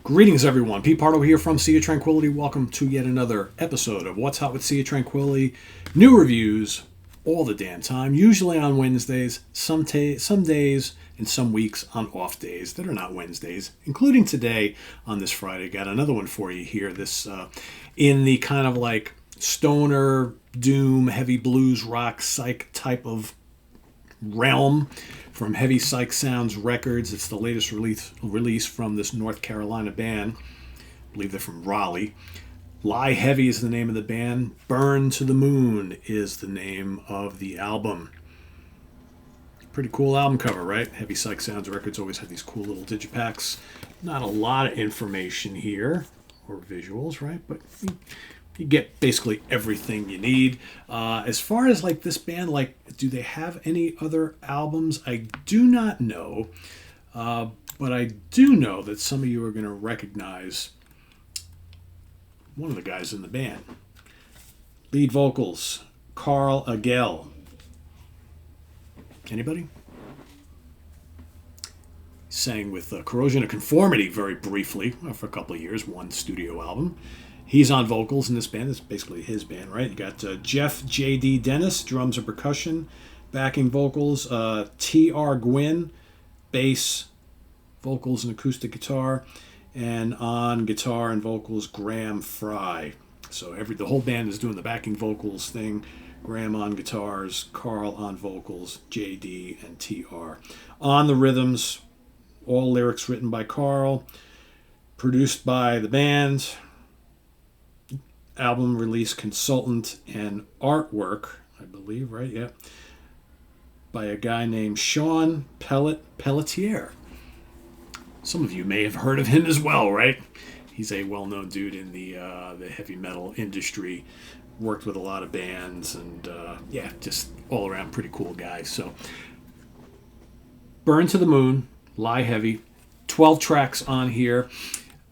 Greetings, everyone. Pete Pardo here from Sea of Tranquility. Welcome to yet another episode of What's Hot with Sea of Tranquility. New reviews all the damn time, usually on Wednesdays, some days, and some weeks on off days that are not Wednesdays, including today on this Friday. Got another one for you here. This in the kind of like stoner, doom, heavy blues, rock, psych type of realm from Heavy Psych Sounds Records. It's the latest release from this North Carolina band. I believe they're from Raleigh. Lie Heavy is the name of the band. Burn to the Moon is the name of the album. Pretty cool album cover, right? Heavy Psych Sounds Records always have these cool little digipacks. Not a lot of information here, or visuals, right? But you get basically everything you need. As far as like this band, like, do they have any other albums? I do not know. But I do know that some of you are going to recognize one of the guys in the band. Lead vocals, Karl Agell. Anybody? Sang with Corrosion of Conformity very briefly for a couple of years, one studio album. He's on vocals in this band. It's basically his band, right? You got Jeff J.D. Dennis, drums and percussion, backing vocals. T.R. Gwynn, bass, vocals and acoustic guitar. And on guitar and vocals, Graham Fry. So the whole band is doing the backing vocals thing. Graham on guitars, Karl on vocals, J.D. and T.R. On the rhythms, all lyrics written by Karl, produced by the band. Album release consultant and artwork, I believe, right? Yeah. By a guy named Sean Pelletier. Some of you may have heard of him as well, right? He's a well-known dude in the heavy metal industry. Worked with a lot of bands and, just all around pretty cool guy. So, Burn to the Moon, Lie Heavy, 12 tracks on here,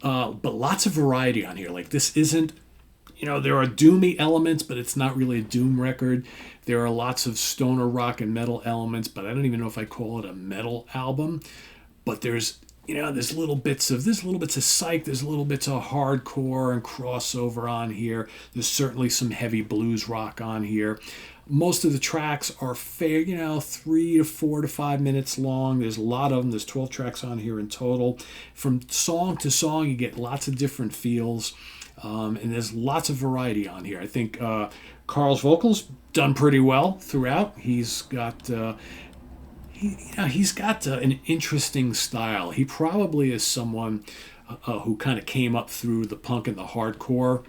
but lots of variety on here. Like, this isn't, there are doomy elements, but it's not really a doom record. There are lots of stoner rock and metal elements, but I don't even know if I call it a metal album. But there's little bits of psych, there's little bits of hardcore and crossover on here. There's certainly some heavy blues rock on here. Most of the tracks are fair, 3 to 4 to 5 minutes long. There's a lot of them. There's 12 tracks on here in total. From song to song, you get lots of different feels. And there's lots of variety on here. I think Karl's vocals done pretty well throughout. He's got an interesting style. He probably is someone who kind of came up through the punk and the hardcore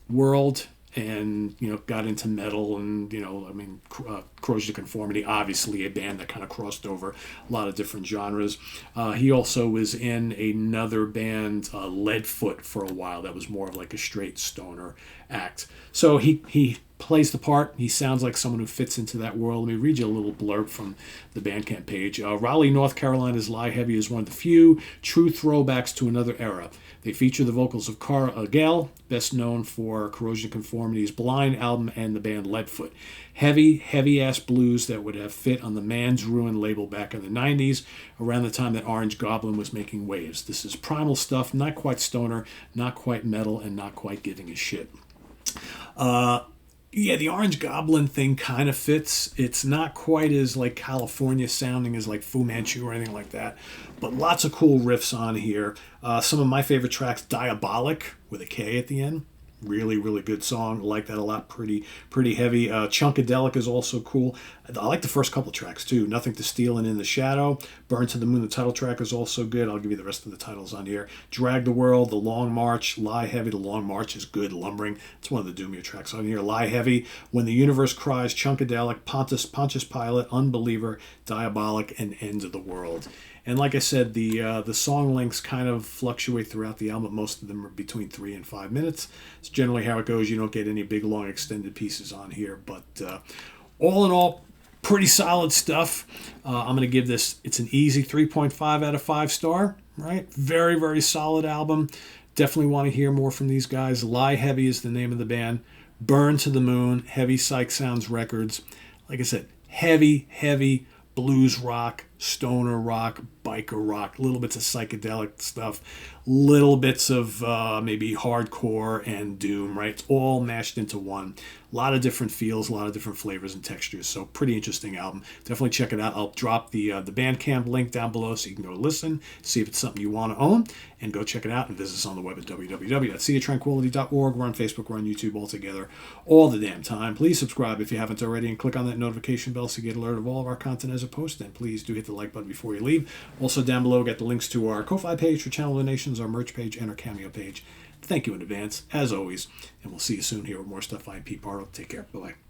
world and, got into metal and, Corrosion of Conformity, obviously a band that kind of crossed over a lot of different genres. He also was in another band, Leadfoot, for a while. That was more of like a straight stoner act. So he plays the part. He sounds like someone who fits into that world. Let me read you a little blurb from the Bandcamp page. Raleigh, North Carolina's Lie Heavy is one of the few true throwbacks to another era. They feature the vocals of Karl Agell, best known for Corrosion of Conformity's Blind album and the band Leadfoot. Heavy-ass blues that would have fit on the Man's Ruin label back in the 90s, around the time that Orange Goblin was making waves. This is primal stuff, not quite stoner, not quite metal, and not quite giving a shit. The Orange Goblin thing kind of fits. It's not quite as like California sounding as like Fu Manchu or anything like that, but lots of cool riffs on here. Some of my favorite tracks, Diabolic with a K at the end. Really, really good song. I like that a lot. Pretty heavy. Chunkadelic is also cool. I like the first couple tracks too. Nothing to Steal and In the Shadow. Burn to the Moon, the title track, is also good. I'll give you the rest of the titles on here. Drag the World, The Long March, Lie Heavy. The Long March is good. Lumbering. It's one of the doomier tracks on here. Lie Heavy, When the Universe Cries, Chunkadelic, Pontius Pilate, Unbeliever, Diabolic, and End of the World. And like I said, the song lengths kind of fluctuate throughout the album. Most of them are between 3 and 5 minutes. It's generally how it goes. You don't get any big, long, extended pieces on here. But all in all, pretty solid stuff. I'm going to give this, it's an easy 3.5 out of 5 star, right? Very, very solid album. Definitely want to hear more from these guys. Lie Heavy is the name of the band. Burn to the Moon, Heavy Psych Sounds Records. Like I said, heavy blues rock, stoner rock, biker rock, little bits of psychedelic stuff, little bits of maybe hardcore and doom, right? It's all mashed into one. A lot of different feels, a lot of different flavors and textures. So pretty interesting album. Definitely check it out. I'll drop the Bandcamp link down below so you can go listen, see if it's something you want to own, and go check it out and visit us on the web at www.seaoftranquility.org. We're on Facebook, we're on YouTube, all together, all the damn time. Please subscribe if you haven't already and click on that notification bell so you get alert of all of our content as it posts. And please do hit the like button before you leave. Also down below, get the links to our Ko-Fi page for channel donations, our merch page, and our Cameo page. Thank you in advance, as always, and we'll see you soon here with more stuff. I'm Pete Pardo. Take care. Bye-bye.